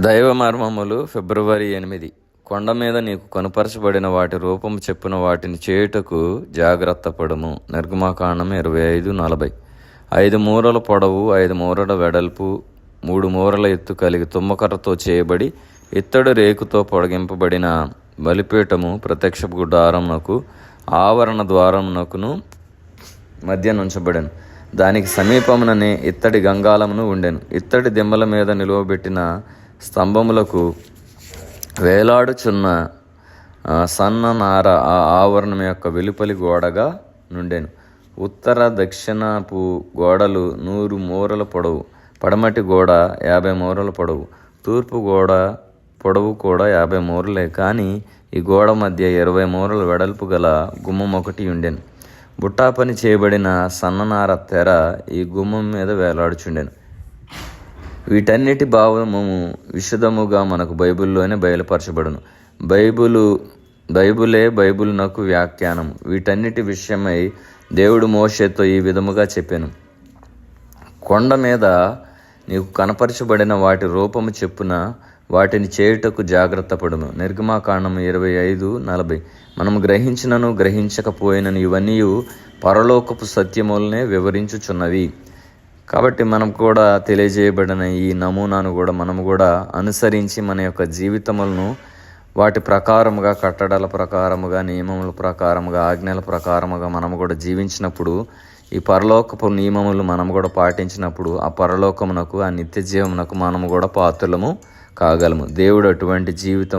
దైవ మర్మములు ఫిబ్రవరి 8. కొండ మీద నీకు కనుపరచబడిన వాటి రూపము చెప్పున వాటిని చేయుటకు జాగ్రత్త పడుము. నిర్గమాకాండం 25:40. 5 మూరల పొడవు, 5 మూరల వెడల్పు, 3 మూరల ఎత్తు కలిగి తుమ్మకర్రతో చేయబడి ఇత్తడి రేకుతో పొడిగింపబడిన బలిపీఠము ప్రత్యక్ష గుడారమునకు ఆవరణ ద్వారమునకును మధ్య నుంచబడెను. దానికి సమీపముననే ఇత్తడి గంగాళమును ఉండెను. ఇత్తడి దిమ్మల మీద నిలువబెట్టిన స్తంభములకు వేలాడుచున్న సన్న నార ఆ ఆవరణం యొక్క వెలుపలి గోడగా నుండెను. ఉత్తర దక్షిణపు గోడలు 100 మూరల పొడవు, పడమటి గోడ 50 మూరల పొడవు, తూర్పు గోడ పొడవు కూడా 50 మూరలే. కానీ ఈ గోడ మధ్య 20 మూరల వెడల్పు గల గుమ్మం ఒకటి ఉండెను. బుట్టా పని చేయబడిన సన్ననార తెర ఈ గుమ్మం మీద వేలాడుచుండెను. వీటన్నిటి భావము విశదముగా మనకు బైబిల్లోనే బయలుపరచబడును. బైబిలే బైబిలునకు వ్యాఖ్యానం. వీటన్నిటి విషయమై దేవుడు మోషేతో ఈ విధముగా చెప్పాను. కొండ మీద నీకు కనపరచబడిన వాటి రూపము చెప్పున వాటిని చేయుటకు జాగ్రత్త పడును. నిర్గమాకాండం 25:40. మనము గ్రహించినను గ్రహించకపోయినను ఇవన్నీ పరలోకపు సత్యములనే వివరించుచున్నవి. కాబట్టి మనం కూడా తెలియజేయబడిన ఈ నమూనాను కూడా మనము కూడా అనుసరించి మన యొక్క జీవితములను వాటి ప్రకారముగా, కట్టడాల ప్రకారముగా, నియమముల ప్రకారముగా, ఆజ్ఞల ప్రకారముగా మనము కూడా జీవించినప్పుడు, ఈ పరలోకపు నియమములు మనము కూడా పాటించినప్పుడు ఆ పరలోకమునకు, ఆ నిత్య జీవమునకు మనము కూడా పాత్రులము కాగలము. దేవుడు అటువంటి జీవితం